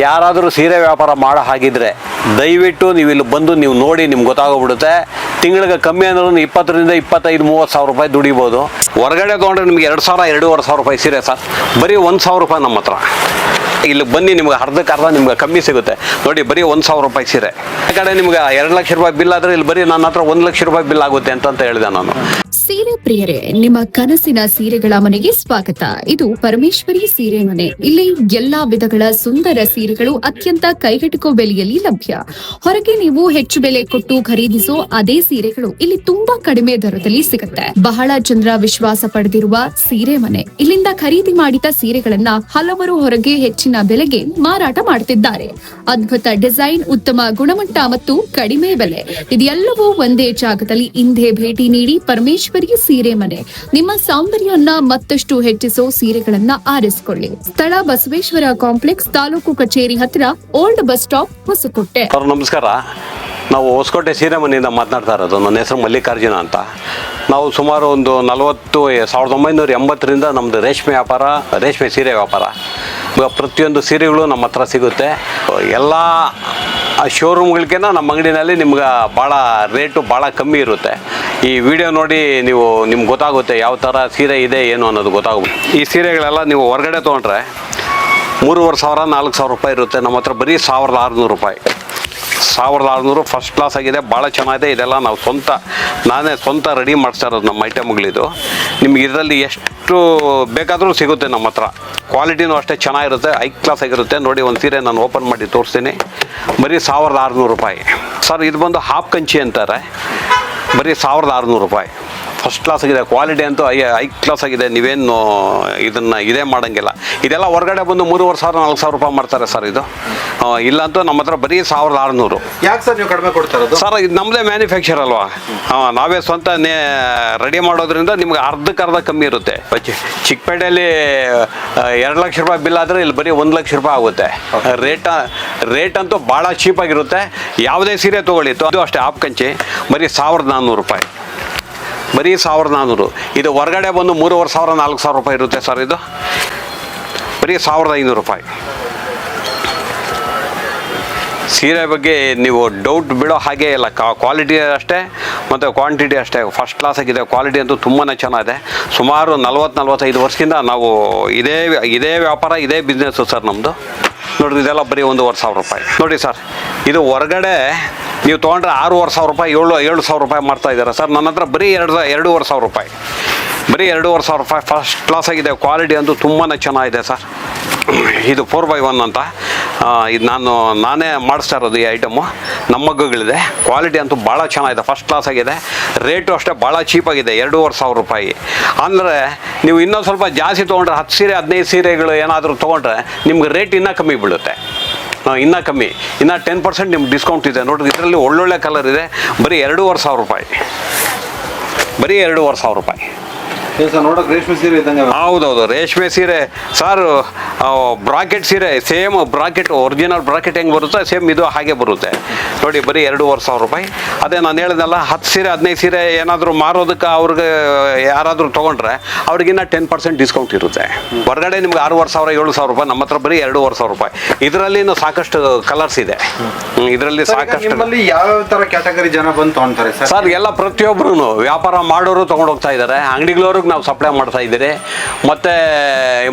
ಯಾರಾದರೂ ಸೀರೆ ವ್ಯಾಪಾರ ಮಾಡೋ ಹಾಗಿದ್ರೆ ದಯವಿಟ್ಟು ನೀವು ಇಲ್ಲಿ ಬಂದು ನೀವು ನೋಡಿ ನಿಮ್ಗೆ ಗೊತ್ತಾಗೋಗ್ಬಿಡುತ್ತೆ. ತಿಂಗಳಿಗೆ ಕಮ್ಮಿ ಅಂದ್ರೂ 20ರಿಂದ 25-30 ಸಾವಿರ ರೂಪಾಯಿ ದುಡಿಬೋದು. ಹೊರಗಡೆ ತೊಗೊಂಡ್ರೆ ನಿಮಗೆ 2,000-2,500 ರೂಪಾಯಿ ಸೀರೆ ಸರ್, ಬರೀ 1,000 ರೂಪಾಯಿ ನಮ್ಮ ಹತ್ರ. ಇಲ್ಲಿ ಬನ್ನಿ, ನಿಮ್ಗೆ ಅರ್ಧಕ್ಕರ್ಧ ನಿಮ್ಗೆ ಕಮ್ಮಿ ಸಿಗುತ್ತೆ ನೋಡಿ. ಬರೀ 1,000 ರೂಪಾಯಿ ಸೀರೆ. ಆ ಕಡೆ ನಿಮ್ಗೆ 2 ಲಕ್ಷ ರೂಪಾಯಿ ಬಿಲ್ ಆದರೆ ಇಲ್ಲಿ ಬರೀ ನನ್ನ ಹತ್ರ 1 ಲಕ್ಷ ರೂಪಾಯಿ ಬಿಲ್ ಆಗುತ್ತೆ ಅಂತ ಹೇಳಿದೆ ನಾನು. ಸೀರೆ ಪ್ರಿಯರೇ, ನಿಮ್ಮ ಕನಸಿನ ಸೀರೆಗಳ ಮನೆಗೆ ಸ್ವಾಗತ. ಇದು ಪರಮೇಶ್ವರಿ ಸೀರೆ ಮನೆ. ಇಲ್ಲಿ ಎಲ್ಲಾ ವಿಧಗಳ ಸುಂದರ ಸೀರೆಗಳು ಅತ್ಯಂತ ಕೈಗೆಟುಕುವ ಬೆಲೆಯಲ್ಲಿ ಲಭ್ಯ. ಹೊರಗೆ ನೀವು ಹೆಚ್ಚು ಬೆಲೆ ಕೊಟ್ಟು ಖರೀದಿಸೋ ಅದೇ ಸೀರೆಗಳು ಇಲ್ಲಿ ತುಂಬಾ ಕಡಿಮೆ ದರದಲ್ಲಿ ಸಿಗುತ್ತೆ. ಬಹಳ ಜನರ ವಿಶ್ವಾಸ ಪಡೆದಿರುವ ಸೀರೆ ಮನೆ. ಇಲ್ಲಿಂದ ಖರೀದಿ ಮಾಡಿದ ಸೀರೆಗಳನ್ನ ಹಲವರು ಹೊರಗೆ ಹೆಚ್ಚಿನ ಬೆಲೆಗೆ ಮಾರಾಟ ಮಾಡುತ್ತಿದ್ದಾರೆ. ಅದ್ಭುತ ಡಿಸೈನ್, ಉತ್ತಮ ಗುಣಮಟ್ಟ ಮತ್ತು ಕಡಿಮೆ ಬೆಲೆ, ಇದೆಲ್ಲವೂ ಒಂದೇ ಜಾಗದಲ್ಲಿ ಇಂದೇ ಭೇಟಿ ನೀಡಿ ಪರಮೇಶ್ವರಿ ಸೀರೆ ಮನೆ. ನಿಮ್ಮ ಸೌಂದರ್ಯವನ್ನ ಮತ್ತಷ್ಟು ಹೆಚ್ಚಿಸೋ ಸೀರೆಗಳನ್ನ ಆರಿಸಿಕೊಳ್ಳಿ. ಸ್ಥಳ ಬಸವೇಶ್ವರ ಕಾಂಪ್ಲೆಕ್ಸ್, ತಾಲೂಕು ಕಚೇರಿ ಹತ್ತಿರ, ಓಲ್ಡ್ ಬಸ್ ಸ್ಟಾಪ್, ಹೊಸಕೋಟೆ. ನಮಸ್ಕಾರ. ನಾವು ಹೊಸಕೋಟೆ ಸೀರೆ ಮನೆಯಿಂದ ಮಾತನಾಡ್ತಾ ಇರೋದು. ನನ್ನ ಹೆಸರು ಮಲ್ಲಿಕಾರ್ಜುನ ಅಂತ. ನಾವು ಸುಮಾರು ಒಂದು 1980ರಿಂದ ನಮ್ಮದು ರೇಷ್ಮೆ ಸೀರೆ ವ್ಯಾಪಾರ. ಪ್ರತಿಯೊಂದು ಸೀರೆಗಳು ನಮ್ಮ ಹತ್ರ ಸಿಗುತ್ತೆ. ಎಲ್ಲ ಶೋರೂಮ್ಗಳಿಗಿಂತ ನಮ್ಮ ಅಂಗಡಿನಲ್ಲಿ ನಿಮ್ಗೆ ಭಾಳ ರೇಟು ಭಾಳ ಕಮ್ಮಿ ಇರುತ್ತೆ. ಈ ವಿಡಿಯೋ ನೋಡಿ ನಿಮ್ಗೆ ಗೊತ್ತಾಗುತ್ತೆ ಯಾವ ಥರ ಸೀರೆ ಇದೆ ಏನು ಅನ್ನೋದು ಗೊತ್ತಾಗುತ್ತೆ. ಈ ಸೀರೆಗಳೆಲ್ಲ ನೀವು ಹೊರಗಡೆ ತೊಗೊಂಡ್ರೆ 3,500-4,000 ರೂಪಾಯಿ ಇರುತ್ತೆ. ನಮ್ಮ ಹತ್ರ ಬರೀ 1,600 ರೂಪಾಯಿ. 1,600 ಫಸ್ಟ್ ಕ್ಲಾಸ್ ಆಗಿದೆ, ಭಾಳ ಚೆನ್ನಾಗಿದೆ. ಇದೆಲ್ಲ ನಾವು ನಾನೇ ಸ್ವಂತ ರೆಡಿ ಮಾಡಿಸ್ತಾ ಇರೋದು ನಮ್ಮ ಐಟಮ್ಗಳಿದು. ನಿಮ್ಗೆ ಇದರಲ್ಲಿ ಎಷ್ಟು ಬೇಕಾದರೂ ಸಿಗುತ್ತೆ ನಮ್ಮ ಹತ್ರ. ಕ್ವಾಲಿಟಿನೂ ಅಷ್ಟೇ ಚೆನ್ನಾಗಿರುತ್ತೆ, ಹೈ ಕ್ಲಾಸ್ ಆಗಿರುತ್ತೆ. ನೋಡಿ, ಒಂದು ಸೀರೆ ನಾನು ಓಪನ್ ಮಾಡಿ ತೋರಿಸ್ತೀನಿ. ಬರೀ 1,600 ರೂಪಾಯಿ ಸರ್. ಇದು ಬಂದು ಹಾಫ್ ಕಂಚಿ ಅಂತಾರೆ. ಬರೀ 1,600 ರೂಪಾಯಿ. ಫಸ್ಟ್ ಕ್ಲಾಸ್ ಆಗಿದೆ, ಕ್ವಾಲಿಟಿ ಅಂತೂ ಹೈ ಕ್ಲಾಸ್ ಆಗಿದೆ. ನೀವೇನು ಇದೇ ಮಾಡೋಂಗಿಲ್ಲ. ಇದೆಲ್ಲ ಹೊರಗಡೆ ಬಂದು 3,500-4,000 ರೂಪಾಯಿ ಮಾಡ್ತಾರೆ ಸರ್. ಇದು ಇಲ್ಲಂತೂ ನಮ್ಮ ಹತ್ರ ಬರೀ 1,600. ಯಾಕೆ ಸರ್ ನೀವು ಕಡಿಮೆ ಕೊಡ್ತಾರದು? ಸರ್, ಇದು ನಮ್ಮದೇ ಮ್ಯಾನುಫ್ಯಾಕ್ಚರ್ ಅಲ್ವಾ. ನಾವೇ ಸ್ವಂತ ರೆಡಿ ಮಾಡೋದ್ರಿಂದ ನಿಮ್ಗೆ ಅರ್ಧಕ್ಕರ್ಧ ಕಮ್ಮಿ ಇರುತ್ತೆ. ಚಿಕ್ಕಪೇಟೆಯಲ್ಲಿ 2 ಲಕ್ಷ ರೂಪಾಯಿ ಬಿಲ್ ಆದರೆ ಇಲ್ಲಿ ಬರೀ 1 ಲಕ್ಷ ರೂಪಾಯಿ ಆಗುತ್ತೆ. ರೇಟ್ ಅಂತೂ ಭಾಳ ಚೀಪಾಗಿರುತ್ತೆ. ಯಾವುದೇ ಸೀರೆ ತೊಗೊಳ್ಳಿ, ಅದು ಅಷ್ಟೇ ಹಾಫ್ ಕಂಚಿ, ಬರೀ 1,400 ರೂಪಾಯಿ. ಬರೀ 1,400. ಇದು ಹೊರಗಡೆ ಬಂದು 3,500-4,000 ರೂಪಾಯಿ ಇರುತ್ತೆ ಸರ್. ಇದು ಬರೀ 1,500 ರೂಪಾಯಿ. ಸೀರೆ ಬಗ್ಗೆ ನೀವು ಡೌಟ್ ಬಿಡೋ ಹಾಗೆ ಇಲ್ಲ. ಕ್ವಾಲಿಟಿ ಅಷ್ಟೇ ಮತ್ತು ಕ್ವಾಂಟಿಟಿ ಅಷ್ಟೇ ಫಸ್ಟ್ ಕ್ಲಾಸ್ ಆಗಿದೆ. ಕ್ವಾಲಿಟಿ ಅಂತೂ ತುಂಬಾ ಚೆನ್ನಾಗಿದೆ. ಸುಮಾರು 40-45 ವರ್ಷದಿಂದ ನಾವು ಇದೇ ವ್ಯಾಪಾರ, ಇದೇ ಬಿಸ್ನೆಸ್ಸು ಸರ್ ನಮ್ಮದು. ನೋಡಿರಿ, ಇದೆಲ್ಲ ಬರೀ 1,500 ರೂಪಾಯಿ. ನೋಡಿ ಸರ್, ಇದು ಹೊರಗಡೆ ನೀವು ತೊಗೊಂಡ್ರೆ 6,500 ರೂಪಾಯಿ, 7,000 ರೂಪಾಯಿ ಮಾಡ್ತಾ ಇದ್ದಾರೆ ಸರ್. ನನ್ನ ಹತ್ರ ಬರೀ 2,500 ರೂಪಾಯಿ. ಬರೀ 2,500 ರೂಪಾಯಿ. ಫಸ್ಟ್ ಕ್ಲಾಸ್ ಆಗಿದೆ. ಕ್ವಾಲಿಟಿ ಅಂತೂ ತುಂಬಾ ಚೆನ್ನಾಗಿದೆ ಸರ್. ಇದು 4x1 ಅಂತ. ಇದು ನಾನೇ ಮಾಡಿಸ್ತಾ ಇರೋದು ಈ ಐಟಮು. ನಮ್ಮ ಮಗ್ಗುಗಳಿದೆ. ಕ್ವಾಲಿಟಿ ಅಂತೂ ಭಾಳ ಚೆನ್ನಾಗಿದೆ, ಫಸ್ಟ್ ಕ್ಲಾಸ್ ಆಗಿದೆ. ರೇಟು ಅಷ್ಟೇ ಭಾಳ ಚೀಪಾಗಿದೆ, 2,500 ರೂಪಾಯಿ. ಅಂದರೆ ನೀವು ಇನ್ನೊಂದು ಸ್ವಲ್ಪ ಜಾಸ್ತಿ ತೊಗೊಂಡ್ರೆ 10 ಸೀರೆ 15 ಸೀರೆಗಳು ಏನಾದರೂ ತೊಗೊಂಡ್ರೆ ನಿಮ್ಗೆ ರೇಟ್ ಇನ್ನೂ ಕಮ್ಮಿ ಬೀಳುತ್ತೆ. ಇನ್ನೂ ಕಮ್ಮಿ, ಇನ್ನೂ 10% ನಿಮ್ಗೆ ಡಿಸ್ಕೌಂಟ್ ಇದೆ. ನೋಡಿರಿ, ಇದರಲ್ಲಿ ಒಳ್ಳೊಳ್ಳೆ ಕಲರ್ ಇದೆ. ಬರೀ 2,500 ರೂಪಾಯಿ. ಬರೀ 2,500 ರೂಪಾಯಿ. ನೋಡೋಕೆ ರೇಷ್ಮೆ ಸೀರೆ ಇದ್ದಂಗೆ. ಹೌದೌದು, ರೇಷ್ಮೆ ಸೀರೆ ಸರ್. ಬ್ರಾಕೆಟ್ ಸೀರೆ ಸೇಮ್ ಬ್ರಾಕೆಟ್, ಒರಿಜಿನಲ್ ಬ್ರಾಕೆಟ್ ಹೆಂಗೆ ಬರುತ್ತೆ ಸೇಮ್ ಇದು ಹಾಗೆ ಬರುತ್ತೆ. ನೋಡಿ, ಬರೀ 2,500 ರೂಪಾಯಿ. ಅದೇ ನಾನು ಹೇಳಿದ್ನಲ್ಲ, 10 ಸೀರೆ 15 ಸೀರೆ ಏನಾದರೂ ಮಾರೋದಕ್ಕೆ ಅವ್ರಿಗೆ ಯಾರಾದರೂ ತೊಗೊಂಡ್ರೆ ಅವ್ರಿಗಿನ್ನ 10% ಡಿಸ್ಕೌಂಟ್ ಇರುತ್ತೆ. ಹೊರಗಡೆ ನಿಮ್ಗೆ 6,500-7,000 ರೂಪಾಯಿ. ನಮ್ಮ ಹತ್ರ ಬರೀ 2,500 ರೂಪಾಯಿ. ಇದರಲ್ಲಿನೂ ಸಾಕಷ್ಟು ಕಲರ್ಸ್ ಇದೆ. ಇದರಲ್ಲಿ ಸಾಕಷ್ಟು. ಯಾವ ಥರ ಕ್ಯಾಟಗರಿ ಜನ ಬಂದು ತೊಗೊಳ್ತಾರೆ ಸರ್? ಎಲ್ಲ ಪ್ರತಿಯೊಬ್ಬರು ವ್ಯಾಪಾರ ಮಾಡೋರು ತೊಗೊಂಡು ಹೋಗ್ತಾ ಇದ್ದಾರೆ. ಅಂಗಡಿಗಳವ್ರಿಗೆ ನಾವು ಸಪ್ಲೈ ಮಾಡ್ತಾ ಇದ್ದೀರಿ. ಮತ್ತು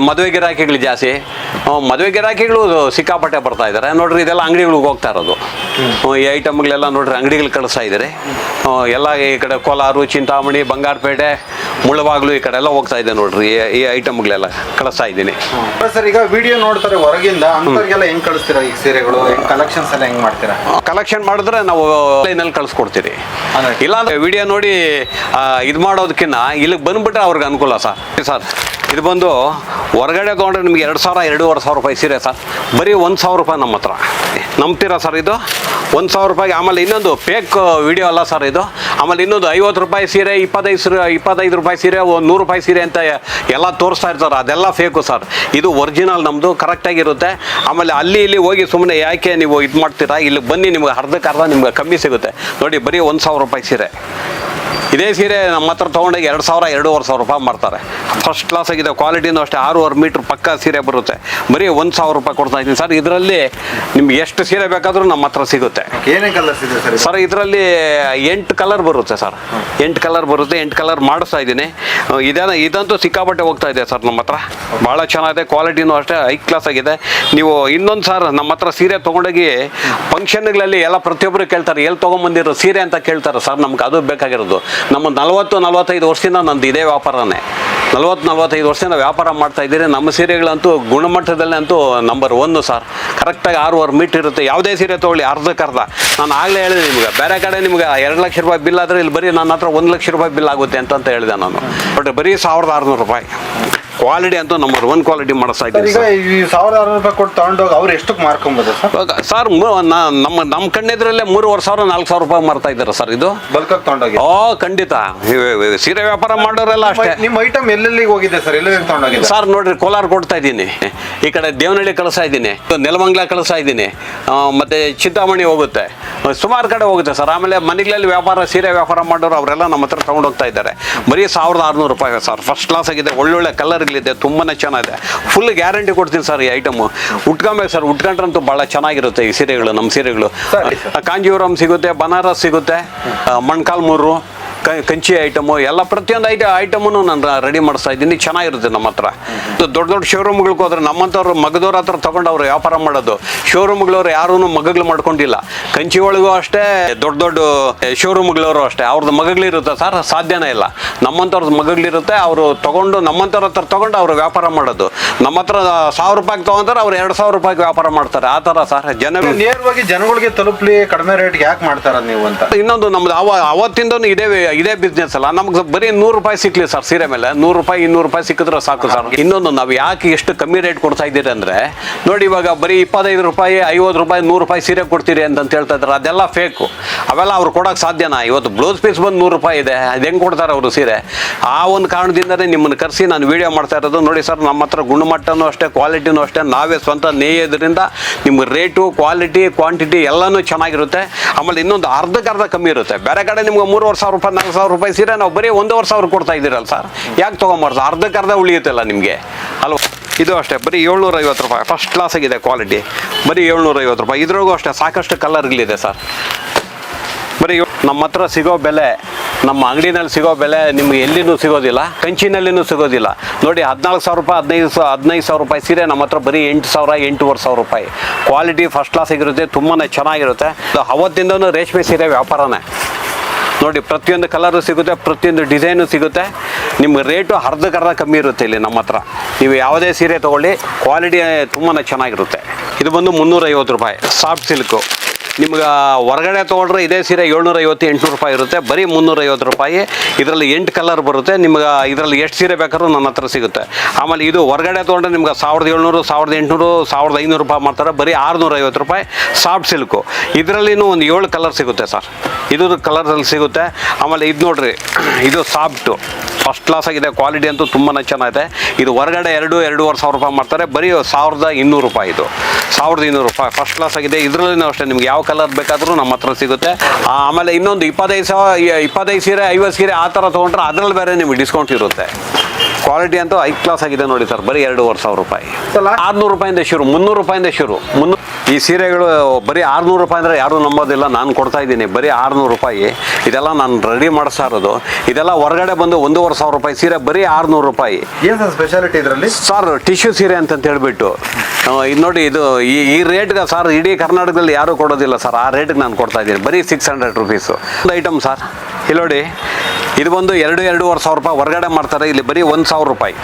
ಮದುವೆ ಗಿರಾಕಿಗಳು ಜಾಸ್ತಿ. ಮದುವೆ ಗಿರಾಕಿಗಳು ಸಿಕ್ಕಾಪಟ್ಟೆ ಬರ್ತಾ ಇದ್ದಾರೆ. ನೋಡ್ರಿ, ಇದೆಲ್ಲ ಅಂಗಡಿಗಳಿಗೆ ಹೋಗ್ತಾ ಇರೋದು. ಈ ಐಟಮ್ಗಳೆಲ್ಲ ನೋಡ್ರಿ ಅಂಗಡಿಗಳು ಕಳಿಸ್ತಾ ಇದ್ದಾರೆ. ಎಲ್ಲ ಈ ಕಡೆ ಕೋಲಾರ, ಚಿಂತಾಮಣಿ, ಬಂಗಾರಪೇಟೆ, ಮುಳಬಾಗ್ಲು ಈ ಕಡೆ ಎಲ್ಲ ಹೋಗ್ತಾ ಇದೆ. ನೋಡ್ರಿ, ಈ ಐಟಮ್ಗಳೆಲ್ಲ ಕಳಿಸ್ತಾ ಇದ್ದೀನಿ ಸರ್. ಈಗ ವಿಡಿಯೋ ನೋಡ್ತಾರೆ ಹೊರಗಿಂದ, ಅಂಥವ್ರಿಗೆಲ್ಲ ಹೆಂಗೆ ಕಳಿಸ್ತೀರಾ ಈ ಸೀರೆಗಳು? ಕಲೆಕ್ಷನ್ಸ್ ಎಲ್ಲ ಹೆಂಗೆ ಮಾಡ್ತೀರಾ? ಕಲೆಕ್ಷನ್ ಮಾಡಿದ್ರೆ ನಾವು ಆನ್ಲೈನಲ್ಲಿ ಕಳಿಸ್ಕೊಡ್ತೀರಿ. ಇಲ್ಲಾಂದ್ರೆ ವಿಡಿಯೋ ನೋಡಿ ಇದು ಮಾಡೋದಕ್ಕಿಂತ ಇಲ್ಲಿಗೆ ಬಂದ್ಬಿಟ್ರೆ ಅವ್ರಿಗೆ ಅನುಕೂಲ ಸರ್. ಇದು ಬಂದು ಹೊರಗಡೆ ತೊಗೊಂಡ್ರೆ ನಿಮಗೆ 2,000-2,500 ರೂಪಾಯಿ ಸೀರೆ ಸರ್. ಬರೀ 1,000 ರೂಪಾಯಿ ನಮ್ಮ ಹತ್ರ. ನಂಬ್ತೀರಾ ಸರ್? ಇದು 1,000 ರೂಪಾಯಿಗೆ. ಆಮೇಲೆ ಇನ್ನೊಂದು ಫೇಕ್ ವಿಡಿಯೋ ಅಲ್ಲ ಸರ್ ಇದು. ಆಮೇಲೆ ಇನ್ನೊಂದು 50 ರೂಪಾಯಿ ಸೀರೆ, 25 ರೂಪಾಯಿ ಸೀರೆ, 100 ರೂಪಾಯಿ ಸೀರೆ ಅಂತ ಎಲ್ಲ ತೋರಿಸ್ತಾ ಇರ್ತಾರೆ. ಅದೆಲ್ಲ ಫೇಕು ಸರ್. ಇದು ಒರಿಜಿನಲ್ ನಮ್ಮದು, ಕರೆಕ್ಟಾಗಿರುತ್ತೆ. ಆಮೇಲೆ ಅಲ್ಲಿ ಇಲ್ಲಿ ಹೋಗಿ ಸುಮ್ಮನೆ ಯಾಕೆ ನೀವು ಇದು ಮಾಡ್ತೀರಾ? ಇಲ್ಲಿ ಬನ್ನಿ, ನಿಮ್ಗೆ ಅರ್ಧಕ್ಕರ್ಧ ನಿಮ್ಗೆ ಕಮ್ಮಿ ಸಿಗುತ್ತೆ. ನೋಡಿ, ಬರೀ 1,000 ರೂಪಾಯಿ ಸೀರೆ. ಇದೇ ಸೀರೆ ನಮ್ಮ ಹತ್ರ ತೊಗೊಂಡೋಗಿ 2,000 2,500 ರೂಪಾಯಿ ಮಾಡ್ತಾರೆ. ಫಸ್ಟ್ ಕ್ಲಾಸ್ ಆಗಿದೆ, ಕ್ವಾಲಿಟಿನೂ ಅಷ್ಟೇ 6 ಮೀಟ್ರ್ ಪಕ್ಕ ಸೀರೆ ಬರುತ್ತೆ. ಬರೀ 1,000 ರೂಪಾಯಿ ಕೊಡ್ತಾ ಇದ್ದೀನಿ ಸರ್. ಇದರಲ್ಲಿ ನಿಮ್ಗೆ ಎಷ್ಟು ಸೀರೆ ಬೇಕಾದರೂ ನಮ್ಮ ಹತ್ರ ಸಿಗುತ್ತೆ. ಏನೇ ಕಲರ್ಸ್ ಇದೆ ಸರ್? ಸರ್ ಇದರಲ್ಲಿ 8 ಕಲರ್ ಬರುತ್ತೆ ಸರ್. 8 ಕಲರ್ ಬರುತ್ತೆ. 8 ಕಲರ್ ಮಾಡಿಸ್ತಾ ಇದ್ದೀನಿ. ಇದಂತೂ ಸಿಕ್ಕಾಪಟ್ಟೆ ಹೋಗ್ತಾ ಇದೆ ಸರ್ ನಮ್ಮ ಹತ್ರ. ಭಾಳ ಚೆನ್ನಾಗಿದೆ, ಕ್ವಾಲಿಟಿನೂ ಅಷ್ಟೇ ಹೈ ಕ್ಲಾಸ್ ಆಗಿದೆ. ನೀವು ಇನ್ನೊಂದು ಸರ್ ನಮ್ಮ ಹತ್ರ ಸೀರೆ ತೊಗೊಂಡೋಗಿ ಫಂಕ್ಷನ್ಗಳಲ್ಲಿ ಎಲ್ಲ ಪ್ರತಿಯೊಬ್ಬರು ಕೇಳ್ತಾರೆ, ಎಲ್ಲಿ ತೊಗೊಂಬಂದಿರೋ ಸೀರೆ ಅಂತ ಕೇಳ್ತಾರೆ ಸರ್. ನಮ್ಗೆ ಅದು ಬೇಕಾಗಿರೋದು. ನಮ್ಮ 40-45 ವರ್ಷದಿಂದ ನಂದು ಇದೇ ವ್ಯಾಪಾರನೇ. 40-45 ವರ್ಷದಿಂದ ವ್ಯಾಪಾರ ಮಾಡ್ತಾ ಇದ್ದೀರಿ. ನಮ್ಮ ಸೀರೆಗಳಂತೂ ಗುಣಮಟ್ಟದಲ್ಲಂತೂ ನಂಬರ್ 1 ಸರ್. ಕರೆಕ್ಟಾಗಿ 6 ಮೀಟ್ರ್ ಇರುತ್ತೆ. ಯಾವುದೇ ಸೀರೆ ತೊಗೊಳ್ಳಿ ಅರ್ಧಕ್ಕರ್ಧ. ನಾನು ಆಗಲೇ ಹೇಳಿದೆ ನಿಮ್ಗೆ, ಬೇರೆ ಕಡೆ ನಿಮ್ಗೆ 2 ಲಕ್ಷ ರೂಪಾಯಿ ಬಿಲ್ ಆದರೆ ಇಲ್ಲಿ ಬರೀ ನನ್ನ ಹತ್ರ 1 ಲಕ್ಷ ರೂಪಾಯಿ ಬಿಲ್ ಆಗುತ್ತೆ ಅಂತ ಹೇಳಿದೆ ನಾನು. ಬಟ್ ಬರೀ 1,600 ರೂಪಾಯಿ ಕ್ವಾಲಿಟಿ ಅಂತೂ ನಂಬರ್ 1 ಕ್ವಾಲಿಟಿ ಮಾಡಿಸ್ತಾ ಇದ್ದೀನಿ. ಈಗ ಈ 1,600 ರೂಪಾಯಿ ಕೊಟ್ಟು ತಗೊಂಡೋಗಿ ಅವ್ರು ಎಷ್ಟಕ್ಕೆ ಮಾರ್ಕೊಂಬೋದು ಸರ್? ಸರ್ ನಮ್ಮ ಕಣ್ಣೆದ್ರಲ್ಲೇ 3,500 4,000 ರೂಪಾಯಿ ಮಾರ್ತಾ ಇದ್ದಾರೆ ಸರ್. ಇದು ಬಲ್ಕಾಗಿ ತಗೊಂಡೋಗಿ? ಖಂಡಿತ. ಸೀರೆ ವ್ಯಾಪಾರ ಮಾಡೋರೆಲ್ಲ ಅಷ್ಟೇ. ನಿಮ್ಮ ಐಟಮ್ ಎಲ್ಲೆಲ್ಲಿಗೆ ಹೋಗಿದೆ ಸರ್? ಎಲ್ಲೆಲ್ಲಿ ತಗೊಂಡೋಗಿದೆ ಸರ್? ನೋಡ್ರಿ, ಕೋಲಾರ ಕೊಡ್ತಾ ಇದ್ದೀನಿ, ಈ ಕಡೆ ದೇವನಹಳ್ಳಿ ಕಳಿಸ್ತಾ ಇದ್ದೀನಿ, ನೆಲಮಂಗಲ ಕಳಿಸ್ತಾ ಇದ್ದೀನಿ, ಮತ್ತೆ ಚಿಂತಾಮಣಿ ಹೋಗುತ್ತೆ, ಸುಮಾರು ಕಡೆ ಹೋಗುತ್ತೆ ಸರ್. ಆಮೇಲೆ ಮನೆಗಳಲ್ಲಿ ವ್ಯಾಪಾರ ಸೀರೆ ವ್ಯಾಪಾರ ಮಾಡೋರು ಅವರೆಲ್ಲ ನಮ್ಮ ಹತ್ರ ತಗೊಂಡು ಹೋಗ್ತಾ ಇದ್ದಾರೆ. ಬರೀ 1,600 ರೂಪಾಯಿ ಸರ್. ಫಸ್ಟ್ ಕ್ಲಾಸ್ ಆಗಿದೆ, ಒಳ್ಳೊಳ್ಳೆ ಕಲರ್ಗಳಿದೆ, ತುಂಬಾ ಚೆನ್ನಾಗಿದೆ. ಫುಲ್ ಗ್ಯಾರಂಟಿ ಕೊಡ್ತೀನಿ ಸರ್. ಈ ಐಟಮು ಉಟ್ಕೊಬೇಕು ಸರ್. ಉಟ್ಕೊಂಡ್ರಂತೂ ಭಾಳ ಚೆನ್ನಾಗಿರುತ್ತೆ ಈ ಸೀರೆಗಳು, ನಮ್ಮ ಸೀರೆಗಳು. ಕಾಂಜೀವರಂ ಸಿಗುತ್ತೆ, ಬನಾರಸ್ ಸಿಗುತ್ತೆ, ಮೊಣಕಾಲ್ಮೂರು, ಕಂಚಿ ಐಟಮು ಎಲ್ಲ ಪ್ರತಿಯೊಂದು ಐಟಮನ್ನು ನಾನು ರೆಡಿ ಮಾಡಿಸ್ತಾ ಇದ್ದೀನಿ. ಚೆನ್ನಾಗಿರುತ್ತೆ ನಮ್ಮ ಹತ್ರ. ದೊಡ್ಡ ದೊಡ್ಡ ಶೋರೂಮ್ಗಳಿಗೆ ಹೋದ್ರೆ ನಮ್ಮಂಥವ್ರು ಮಗದವ್ರ ಹತ್ರ ತೊಗೊಂಡು ಅವ್ರು ವ್ಯಾಪಾರ ಮಾಡೋದು. ಶೋರೂಮ್ಗಳವ್ರು ಯಾರೂ ಮಗಗಳು ಮಾಡ್ಕೊಂಡಿಲ್ಲ. ಕಂಚಿ ಒಳಗೂ ಅಷ್ಟೇ, ದೊಡ್ಡ ದೊಡ್ಡ ಶೋರೂಮ್ಗಳವರು ಅಷ್ಟೇ, ಅವ್ರದ್ದು ಮಗಗಳಿರುತ್ತೆ ಸರ್. ಸಾಧ್ಯನೇ ಇಲ್ಲ. ನಮ್ಮಂಥವ್ರದ್ದು ಮಗಗಳಿರುತ್ತೆ, ಅವರು ತೊಗೊಂಡು ನಮ್ಮಂಥವ್ರ ಹತ್ರ ತೊಗೊಂಡು ಅವರು ವ್ಯಾಪಾರ ಮಾಡೋದು. ನಮ್ಮ ಹತ್ರ 1,000 ರೂಪಾಯಿಗೆ ತೊಗೊಂತಾರೆ, ಅವ್ರು 2,000 ರೂಪಾಯಿಗೆ ವ್ಯಾಪಾರ ಮಾಡ್ತಾರೆ. ಆ ಥರ ಸರ್. ನೇರವಾಗಿ ಜನಗಳಿಗೆ ತಲುಪಲಿ ಕಡಿಮೆ ರೇಟ್ಗೆ ಯಾಕೆ ಮಾಡ್ತಾರೆ ನೀವು ಅಂತ. ಇನ್ನೊಂದು ನಮ್ದು ಅವತ್ತಿಂದನೂ ಇದೇ ಬಿಸ್ನೆಸ್ ಅಲ್ಲ. ನಮ್ಗೆ ಬರೀ 100 ರೂಪಾಯಿ ಸಿಕ್ಲಿ ಸರ್. ಸೀರೆ ಮೇಲೆ 100 ರೂಪಾಯಿ 200 ರೂಪಾಯಿ ಸಿಕ್ಕಿದ್ರೆ ಸಾಕು ಸರ್. ಇನ್ನೊಂದು ನಾವು ಯಾಕೆ ಎಷ್ಟು ಕಮ್ಮಿ ರೇಟ್ ಕೊಡ್ತಾ ಇದ್ದೀರಿ ಅಂದರೆ, ನೋಡಿ ಇವಾಗ ಬರೀ 25 ರೂಪಾಯಿ 50 ರೂಪಾಯಿ 100 ರೂಪಾಯಿ ಸೀರೆ ಕೊಡ್ತೀರಿ ಅಂತ ಹೇಳ್ತಾ ಇದ್ದಾರೆ. ಅದೆಲ್ಲ ಫೇಕು. ಅವೆಲ್ಲ ಅವ್ರು ಕೊಡೋಕೆ ಸಾಧ್ಯನಾ? ಇವತ್ತು ಬ್ಲೌಸ್ ಪೀಸ್ ಬಂದು 100 ರೂಪಾಯಿ ಇದೆ, ಅದು ಹೆಂಗೆ ಕೊಡ್ತಾರೆ ಅವರು ಸೀರೆ? ಆ ಒಂದು ಕಾರಣದಿಂದಲೇ ನಿಮ್ಮನ್ನು ಕರೆಸಿ ನಾನು ವಿಡಿಯೋ ಮಾಡ್ತಾ ಇರೋದು. ನೋಡಿ ಸರ್, ನಮ್ಮ ಹತ್ರ ಗುಣಮಟ್ಟನೂ ಅಷ್ಟೇ, ಕ್ವಾಲಿಟಿನೂ ಅಷ್ಟೇ, ನಾವೇ ಸ್ವಂತ ನೇಯೋದ್ರಿಂದ ನಿಮ್ಗೆ ರೇಟು, ಕ್ವಾಲಿಟಿ, ಕ್ವಾಂಟಿಟಿ ಎಲ್ಲನೂ ಚೆನ್ನಾಗಿರುತ್ತೆ. ಆಮೇಲೆ ಇನ್ನೊಂದು ಅರ್ಧಕ್ಕರ್ಧ ಕಮ್ಮಿ ಇರುತ್ತೆ. ಬೇರೆ ಕಡೆ ನಿಮ್ಗೆ 3,500 ರೂಪಾಯಿ 4,000 ರೂಪಾಯಿ ಸೀರೆ ನಾವು ಬರೀ 1,500 ಕೊಡ್ತಾ ಇದ್ದೀರಲ್ಲ ಸರ್. ಯಾಕೆ ತೊಗೊಂಬಾರ್ದು? ಅರ್ಧಕ್ಕರ್ಧ ಉಳಿಯುತ್ತಲ್ಲ ನಿಮಗೆ ಅಲ್ವ? ಇದು ಅಷ್ಟೇ, ಬರೀ 750 ರೂಪಾಯಿ. ಫಸ್ಟ್ ಕ್ಲಾಸ್ ಆಗಿದೆ ಕ್ವಾಲಿಟಿ, ಬರೀ 750 ರೂಪಾಯಿ. ಇದ್ರಾಗೂ ಅಷ್ಟೇ ಸಾಕಷ್ಟು ಕಲರ್ಗಳಿದೆ ಸರ್. ಬರೀ ನಮ್ಮ ಹತ್ರ ಸಿಗೋ ಬೆಲೆ, ನಮ್ಮ ಅಂಗಡಿನಲ್ಲಿ ಸಿಗೋ ಬೆಲೆ ನಿಮ್ಗೆ ಎಲ್ಲಿನೂ ಸಿಗೋದಿಲ್ಲ, ಕಂಚಿನಲ್ಲಿನೂ ಸಿಗೋದಿಲ್ಲ. ನೋಡಿ 14,000 ರೂಪಾಯಿ 15,000 ರೂಪಾಯಿ ಸೀರೆ ನಮ್ಮ ಹತ್ರ ಬರೀ 8,000 8,500 ರೂಪಾಯಿ. ಕ್ವಾಲಿಟಿ ಫಸ್ಟ್ ಕ್ಲಾಸ್ ಆಗಿರುತ್ತೆ, ತುಂಬಾ ಚೆನ್ನಾಗಿರುತ್ತೆ. ಅವತ್ತಿಂದನೂ ರೇಷ್ಮೆ ಸೀರೆ ವ್ಯಾಪಾರನೇ. ನೋಡಿ, ಪ್ರತಿಯೊಂದು ಕಲರು ಸಿಗುತ್ತೆ, ಪ್ರತಿಯೊಂದು ಡಿಸೈನು ಸಿಗುತ್ತೆ. ನಿಮ್ಗೆ ರೇಟು ಅರ್ಧಕ್ಕರ್ಧ ಕಮ್ಮಿ ಇರುತ್ತೆ ಇಲ್ಲಿ ನಮ್ಮ ಹತ್ರ. ನೀವು ಯಾವುದೇ ಸೀರೆ ತೊಗೊಳ್ಳಿ, ಕ್ವಾಲಿಟಿ ತುಂಬಾ ಚೆನ್ನಾಗಿರುತ್ತೆ. ಇದು ಬಂದು 350 ರೂಪಾಯಿ ಸಾಫ್ಟ್ ಸಿಲ್ಕು. ನಿಮ್ಗೆ ಹೊರಗಡೆ ತೊಗೊಂಡ್ರೆ ಇದೇ ಸೀರೆ 750-800 ರೂಪಾಯಿ ಇರುತ್ತೆ. ಬರೀ 350 ರೂಪಾಯಿ. ಇದರಲ್ಲಿ 8 ಕಲರ್ ಬರುತ್ತೆ. ನಿಮ್ಗೆ ಇದರಲ್ಲಿ ಎಷ್ಟು ಸೀರೆ ಬೇಕಾದ್ರೂ ನನ್ನ ಹತ್ರ ಸಿಗುತ್ತೆ. ಆಮೇಲೆ ಇದು ಹೊರಗಡೆ ತೊಗೊಂಡ್ರೆ ನಿಮ್ಗೆ 1,700 1,800 1,500 ರೂಪಾಯಿ ಮಾಡ್ತಾರೆ. ಬರೀ 650 ರೂಪಾಯಿ ಸಾಫ್ಟ್ ಸಿಲ್ಕು. ಇದರಲ್ಲಿನೂ ಒಂದು 7 ಕಲರ್ ಸಿಗುತ್ತೆ ಸರ್. ಇದು ಕಲರಲ್ಲಿ ಸಿಗುತ್ತೆ. ಆಮೇಲೆ ಇದು ನೋಡ್ರಿ, ಇದು ಸಾಫ್ಟು ಫಸ್ಟ್ ಕ್ಲಾಸ್ ಆಗಿದೆ. ಕ್ವಾಲಿಟಿ ಅಂತೂ ತುಂಬಾ ಚೆನ್ನಾಗಿದೆ. ಇದು ಹೊರಗಡೆ 2,500 ರೂಪಾಯಿ ಮಾಡ್ತಾರೆ. ಬರೀ 1,200 ರೂಪಾಯಿ. ಇದು 1,200 ರೂಪಾಯಿ ಫಸ್ಟ್ ಕ್ಲಾಸ್ ಆಗಿದೆ. ಇದರಲ್ಲಿನೂ ಅಷ್ಟೇ ನಿಮ್ಗೆ ಯಾವ ಕಲರ್ ಬೇಕಾದರೂ ನಮ್ಮ ಹತ್ರ ಸಿಗುತ್ತೆ. ಆಮೇಲೆ ಇನ್ನೊಂದು 25 ಸೀರೆ 50 ಸೀರೆ ಆ ಥರ ತೊಗೊಂಡ್ರೆ ಅದರಲ್ಲಿ ಬೇರೆ ನಿಮಗೆ ಡಿಸ್ಕೌಂಟ್ ಇರುತ್ತೆ. ಕ್ವಾಲಿಟಿ ಅಂತೂ ಹೈ ಕ್ಲಾಸ್ ಆಗಿದೆ ನೋಡಿ ಸರ್. ಬರೀ 2,500 ರೂಪಾಯಿ. 600 ರೂಪಾಯಿಂದ ಶುರು, 300 ರೂಪಾಯಿಂದ ಶುರು. ಈ ಸೀರೆಗಳು ಬರೀ 600 ರೂಪಾಯಿ ಅಂದರೆ ಯಾರೂ ನಂಬೋದಿಲ್ಲ. ನಾನು ಕೊಡ್ತಾ ಇದ್ದೀನಿ ಬರೀ 600 ರೂಪಾಯಿ. ಇದೆಲ್ಲ ನಾನು ರೆಡಿ ಮಾಡಿಸ್ತಾ ಇರೋದು. ಇದೆಲ್ಲ ಹೊರಗಡೆ ಬಂದು 1,500 ರೂಪಾಯಿ ಸೀರೆ ಬರೀ 600 ರೂಪಾಯಿ. ಏನು ಸ್ಪೆಷಾಲಿಟಿ ಇದರಲ್ಲಿ ಸರ್? ಟಿಶ್ಯೂ ಸೀರೆ ಅಂತ ಹೇಳ್ಬಿಟ್ಟು ಇದು ನೋಡಿ, ಇದು ಈ ರೇಟ್ಗೆ ಸರ್ ಇಡೀ ಕರ್ನಾಟಕದಲ್ಲಿ ಯಾರೂ ಕೊಡೋದಿಲ್ಲ ಸರ್. ಆ ರೇಟ್ಗೆ ನಾನು ಕೊಡ್ತಾ ಇದ್ದೀನಿ ಬರೀ 600 ರುಪೀಸು ಒಂದು ಐಟಮ್ ಸರ್. ಇಲ್ಲಿ ನೋಡಿ, ಇದು ಬಂದು 2,500 ರೂಪಾಯಿ ಹೊರಗಡೆ ಮಾಡ್ತಾರೆ. ಇಲ್ಲಿ ಬರೀ 1,000 ರೂಪಾಯಿ.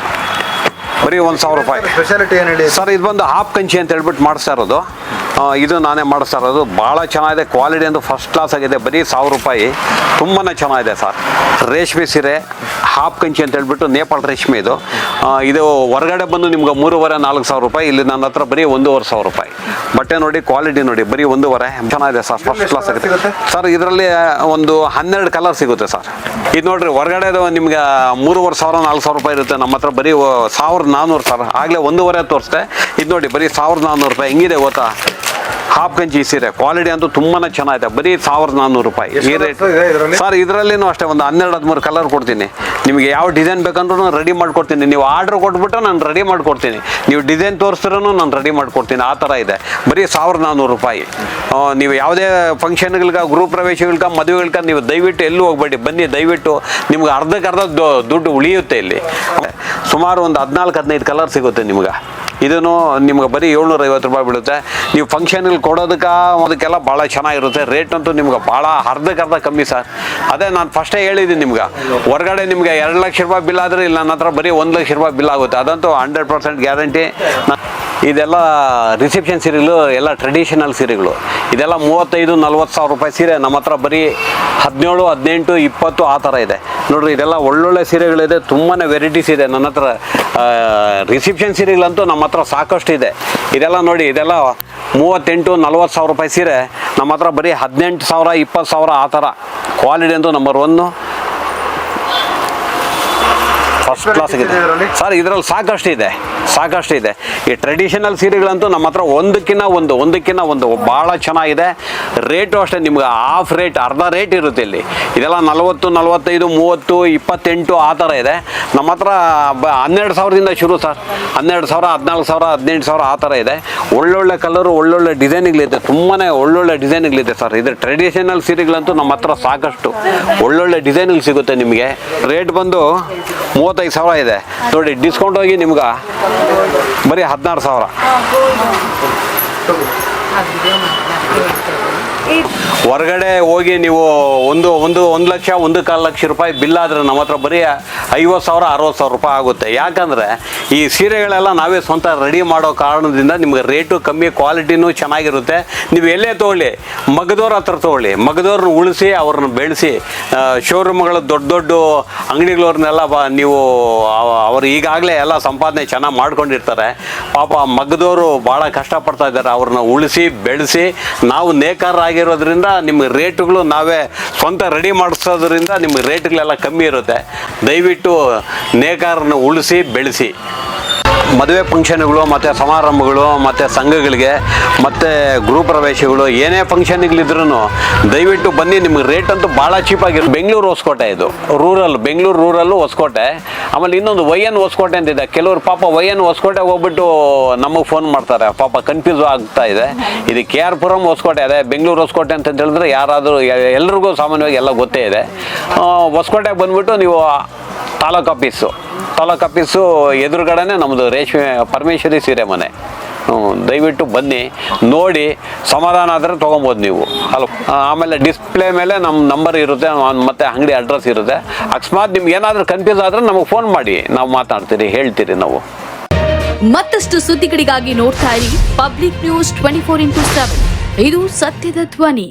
ಬರೀ 1,000 ರೂಪಾಯಿ. ಸ್ಪೆಷಾಲಿಟಿ ಏನು ಹೇಳಿ ಸರ್? ಇದು ಬಂದು ಹಾಫ್ ಕಂಚಿ ಅಂತ ಹೇಳ್ಬಿಟ್ಟು ಮಾಡಿಸ್ತಾ ಇರೋದು. ಇದು ನಾನೇ ಮಾಡಿಸ್ತಾ ಇರೋದು. ಭಾಳ ಚೆನ್ನಾಗಿದೆ. ಕ್ವಾಲಿಟಿ ಅಂತೂ ಫಸ್ಟ್ ಕ್ಲಾಸ್ ಆಗಿದೆ. ಬರೀ 1,000 ರೂಪಾಯಿ. ತುಂಬಾ ಚೆನ್ನಾಗಿದೆ ಸರ್. ರೇಷ್ಮೆ ಸೀರೆ ಹಾಫ್ ಕಂಚಿ ಅಂತ ಹೇಳ್ಬಿಟ್ಟು ನೇಪಾಳ ರೇಷ್ಮೆ ಇದು. ಇದು ಹೊರಗಡೆ ಬಂದು ನಿಮ್ಗೆ 3,500-4,000 ರೂಪಾಯಿ. ಇಲ್ಲಿ ನನ್ನ ಹತ್ರ ಬರೀ 1,500 ರೂಪಾಯಿ. ಬಟ್ಟೆ ನೋಡಿ, ಕ್ವಾಲಿಟಿ ನೋಡಿ, ಬರೀ 1,500. ಚೆನ್ನಾಗಿದೆ ಸರ್. ಫಸ್ಟ್ ಕ್ಲಾಸ್ ಆಗಿದೆ ಸರ್. ಇದರಲ್ಲಿ ಒಂದು 12 ಕಲರ್ ಸಿಗುತ್ತೆ ಸರ್. ಇದು ನೋಡ್ರಿ, ಹೊರಗಡೆ ನಿಮ್ಗೆ 3,500-4,000 ರೂಪಾಯಿ ಇರುತ್ತೆ. ನಮ್ಮ ಹತ್ರ ಬರೀ 1,400 ಸರ್. ಆಗಲೇ 1,500 ತೋರಿಸ್ದೆ. ಇದು ನೋಡಿ, ಬರೀ 1,400 ರೂಪಾಯಿ. ಹೆಂಗಿದೆ ಗೊತ್ತಾ? ಹಾಫ್ ಕಂಚಿ ಸೀರೆ ಕ್ವಾಲಿಟಿ ಅಂತೂ ತುಂಬಾ ಚೆನ್ನಾಗಿದೆ, ಬರೀ 1400 ರೂಪಾಯಿ ಈ ರೇಟ್ ಸರ್. ಇದರಲ್ಲಿನೂ ಅಷ್ಟೇ ಒಂದು 12-13 ಕಲರ್ ಕೊಡ್ತೀನಿ ನಿಮಗೆ. ಯಾವ ಡಿಸೈನ್ ಬೇಕಂದ್ರೂ ನಾನು ರೆಡಿ ಮಾಡ್ಕೊಡ್ತೀನಿ. ನೀವು ಆರ್ಡ್ರ್ ಕೊಟ್ಬಿಟ್ಟು ನಾನು ರೆಡಿ ಮಾಡ್ಕೊಡ್ತೀನಿ. ನೀವು ಡಿಸೈನ್ ತೋರಿಸಿದ್ರೂ ನಾನು ರೆಡಿ ಮಾಡ್ಕೊಡ್ತೀನಿ. ಆ ಥರ ಇದೆ. ಬರೀ 1400 ರೂಪಾಯಿ. ನೀವು ಯಾವುದೇ ಫಂಕ್ಷನ್ಗಳಿಗೆ, ಗೃಹ ಪ್ರವೇಶಗಳಿಗೆ, ಮದುವೆಗಳಿಗೆ ನೀವು ದಯವಿಟ್ಟು ಎಲ್ಲೂ ಹೋಗ್ಬೇಡಿ, ಬನ್ನಿ ದಯವಿಟ್ಟು. ನಿಮ್ಗೆ ಅರ್ಧಕ್ಕರ್ಧ ದುಡ್ಡು ಉಳಿಯುತ್ತೆ ಇಲ್ಲಿ. ಸುಮಾರು ಒಂದು 14-15 ಕಲರ್ ಸಿಗುತ್ತೆ ನಿಮ್ಗೆ. ಇದನ್ನು ನಿಮ್ಗೆ ಬರೀ 750 ರೂಪಾಯಿ ಬೀಳುತ್ತೆ. ನೀವು ಫಂಕ್ಷನ್ಗಳು ಅದಕ್ಕೆಲ್ಲ ಭಾಳ ಚೆನ್ನಾಗಿರುತ್ತೆ. ರೇಟ್ ಅಂತೂ ನಿಮ್ಗೆ ಭಾಳ ಅರ್ಧಕ್ಕರ್ಧ ಕಮ್ಮಿ ಸರ್. ಅದೇ ನಾನು ಫಸ್ಟೇ ಹೇಳಿದ್ದೀನಿ ನಿಮ್ಗೆ, ಹೊರಗಡೆ ನಿಮಗೆ 2 ಲಕ್ಷ ರೂಪಾಯಿ ಬಿಲ್ ಆದರೆ ಇಲ್ಲ ನನ್ನ ಹತ್ರ ಬರೀ 1 ಲಕ್ಷ ರೂಪಾಯಿ ಬಿಲ್ ಆಗುತ್ತೆ. ಅದಂತೂ 100% ಗ್ಯಾರಂಟಿ. ಇದೆಲ್ಲ ರಿಸೆಪ್ಷನ್ ಸೀರೆಗಳು, ಎಲ್ಲ ಟ್ರೆಡಿಷನಲ್ ಸೀರೆಗಳು. ಇದೆಲ್ಲ 35-40 ಸಾವಿರ ರೂಪಾಯಿ ಸೀರೆ ನಮ್ಮ ಹತ್ರ ಬರೀ 17, 18, 20 ಆ ಥರ ಇದೆ ನೋಡಿರಿ. ಇದೆಲ್ಲ ಒಳ್ಳೊಳ್ಳೆ ಸೀರೆಗಳಿದೆ, ತುಂಬಾ ವೆರೈಟೀಸ್ ಇದೆ ನನ್ನ ಹತ್ರ. ರಿಸೆಪ್ಷನ್ ಸೀರೆಗಳಂತೂ ನಮ್ಮ ಹತ್ರ ಸಾಕಷ್ಟು ಇದೆ. ಇದೆಲ್ಲ ನೋಡಿ, ಇದೆಲ್ಲ 38-40 ಸಾವಿರ ರೂಪಾಯಿ ಸೀರೆ ನಮ್ಮ ಹತ್ರ ಬರೀ 18,000, 20,000 ಆ ಥರ. ಕ್ವಾಲಿಟಿ ಅಂತೂ ನಂಬರ್ 1, ಫಸ್ಟ್ ಕ್ಲಾಸ್ ಆಗಿದೆ ಸರ್. ಇದರಲ್ಲಿ ಸಾಕಷ್ಟು ಇದೆ. ಈ ಟ್ರೆಡಿಷನಲ್ ಸೀರೆಗಳಂತೂ ನಮ್ಮ ಹತ್ರ ಒಂದಕ್ಕಿಂತ ಒಂದು ಭಾಳ ಚೆನ್ನಾಗಿದೆ. ರೇಟು ಅಷ್ಟೇ ನಿಮ್ಗೆ ಹಾಫ್ ರೇಟ್, ಅರ್ಧ ರೇಟ್ ಇರುತ್ತೆ ಇಲ್ಲಿ. ಇದೆಲ್ಲ 40, 45, 30, 28 ಆ ಥರ ಇದೆ. ನಮ್ಮ ಹತ್ರ 12,000ದಿಂದ ಶುರು ಸರ್. 12,000, 14,000, 18,000 ಆ ಥರ ಇದೆ. ಒಳ್ಳೊಳ್ಳೆ ಕಲರು, ಒಳ್ಳೊಳ್ಳೆ ಡಿಸೈನ್ಗಳಿದೆ, ತುಂಬಾ ಒಳ್ಳೊಳ್ಳೆ ಡಿಸೈನ್ಗಳಿದೆ ಸರ್. ಇದು ಟ್ರೆಡಿಷನಲ್ ಸೀರೆಗಳಂತೂ ನಮ್ಮ ಹತ್ರ ಸಾಕಷ್ಟು ಒಳ್ಳೊಳ್ಳೆ ಡಿಸೈನ್ಗಳು ಸಿಗುತ್ತೆ ನಿಮಗೆ. ರೇಟ್ ಬಂದು 35,000 ಇದೆ ನೋಡಿ. ಡಿಸ್ಕೌಂಟ್ ಹೋಗಿ ನಿಮ್ಗೆ ಬರೀ 16,000. ಹೊರಗಡೆ ಹೋಗಿ ನೀವು ಒಂದು ಲಕ್ಷ, 1.25 ಲಕ್ಷ ರೂಪಾಯಿ ಬಿಲ್ ಆದರೆ ನಮ್ಮ ಹತ್ರ ಬರೀ 50,000, 60,000 ರೂಪಾಯಿ ಆಗುತ್ತೆ. ಯಾಕಂದರೆ ಈ ಸೀರೆಗಳೆಲ್ಲ ನಾವೇ ಸ್ವಂತ ರೆಡಿ ಮಾಡೋ ಕಾರಣದಿಂದ ನಿಮ್ಗೆ ರೇಟು ಕಮ್ಮಿ, ಕ್ವಾಲಿಟಿನೂ ಚೆನ್ನಾಗಿರುತ್ತೆ. ನೀವು ಎಲ್ಲೇ ತೊಗೊಳ್ಳಿ, ಮಗದವ್ರ ಹತ್ರ ತೊಗೊಳ್ಳಿ, ಮಗದವ್ರನ್ನ ಉಳಿಸಿ ಅವ್ರನ್ನ ಬೆಳೆಸಿ. ಶೋರೂಮ್ಗಳು, ದೊಡ್ಡ ಅಂಗಡಿಗಳವ್ರನ್ನೆಲ್ಲ ನೀವು ಅವರು ಈಗಾಗಲೇ ಎಲ್ಲ ಸಂಪಾದನೆ ಚೆನ್ನಾಗಿ ಮಾಡ್ಕೊಂಡಿರ್ತಾರೆ. ಪಾಪ ಮಗದವರು ಭಾಳ ಕಷ್ಟಪಡ್ತಾ ಇದ್ದಾರೆ. ಅವ್ರನ್ನ ಉಳಿಸಿ ಬೆಳೆಸಿ ನಾವು ನೇಕಾರರಾಗಿರೋದ್ರಿಂದ ನಿಮಗೆ ರೇಟುಗಳು ನಾವೇ ಸ್ವಂತ ರೆಡಿ ಮಾಡಿಸೋದ್ರಿಂದ ನಿಮಗೆ ರೇಟ್ಗಳೆಲ್ಲ ಕಮ್ಮಿ ಇರುತ್ತೆ. ದಯವಿಟ್ಟು ನೇಕಾರನ ಉಳಿಸಿ ಬೆಳೆಸಿ. ಮದುವೆ ಫಂಕ್ಷನ್ಗಳು ಮತ್ತು ಸಮಾರಂಭಗಳು ಮತ್ತು ಸಂಘಗಳಿಗೆ ಮತ್ತು ಗೃಹ ಪ್ರವೇಶಗಳು ಏನೇ ಫಂಕ್ಷನ್ಗಳಿದ್ರೂ ದಯವಿಟ್ಟು ಬನ್ನಿ. ನಿಮ್ಗೆ ರೇಟ್ ಅಂತೂ ಭಾಳ ಚೀಪಾಗಿರುತ್ತೆ. ಬೆಂಗಳೂರು ಹೊಸಕೋಟೆ, ಇದು ಬೆಂಗಳೂರು ರೂರಲ್ಲು ಹೊಸಕೋಟೆ. ಆಮೇಲೆ ಇನ್ನೊಂದು YN ಹೊಸಕೋಟೆ ಅಂತಿದೆ. ಕೆಲವರು ಪಾಪ YN ಹೊಸಕೋಟೆಗೆ ಹೋಗ್ಬಿಟ್ಟು ನಮಗೆ ಫೋನ್ ಮಾಡ್ತಾರೆ, ಪಾಪ ಕನ್ಫ್ಯೂಸ್ ಆಗ್ತಾ ಇದೆ. ಇದು KR ಪುರಂ ಹೊಸಕೋಟೆ ಅದೇ. ಬೆಂಗಳೂರು ಹೊಸಕೋಟೆ ಅಂತ ಹೇಳಿದ್ರೆ ಯಾರಾದರೂ ಎಲ್ರಿಗೂ ಸಾಮಾನ್ಯವಾಗಿ ಎಲ್ಲ ಗೊತ್ತೇ ಇದೆ. ಹೊಸಕೋಟೆಗೆ ಬಂದುಬಿಟ್ಟು ನೀವು ತಾಲೂಕು ಆಫೀಸು ಎದುರುಗಡೆನೇ ನಮ್ಮದು ರೇಷ್ಮೆ ಪರಮೇಶ್ವರಿ ಸೀರೆ ಮನೆ. ದಯವಿಟ್ಟು ಬನ್ನಿ, ನೋಡಿ, ಸಮಾಧಾನ ಆದರೆ ತೊಗೊಬೋದು ನೀವು. ಆಮೇಲೆ ಡಿಸ್ಪ್ಲೇ ಮೇಲೆ ನಮ್ಮ ನಂಬರ್ ಇರುತ್ತೆ ಮತ್ತು ಅಂಗಡಿ ಅಡ್ರೆಸ್ ಇರುತ್ತೆ. ಅಕಸ್ಮಾತ್ ನಿಮ್ಗೆ ಏನಾದರೂ ಕನ್ಫ್ಯೂಸ್ ಆದರೆ ನಮಗೆ ಫೋನ್ ಮಾಡಿ, ನಾವು ಮಾತಾಡ್ತೀರಿ, ಹೇಳ್ತೀರಿ ನಾವು. ಮತ್ತಷ್ಟು ಸುದ್ದಿಗಳಿಗಾಗಿ ನೋಡ್ತಾ ಇರಿ ಪಬ್ಲಿಕ್ ನ್ಯೂಸ್ 24x7. ಇದು ಸತ್ಯದ ಧ್ವನಿ.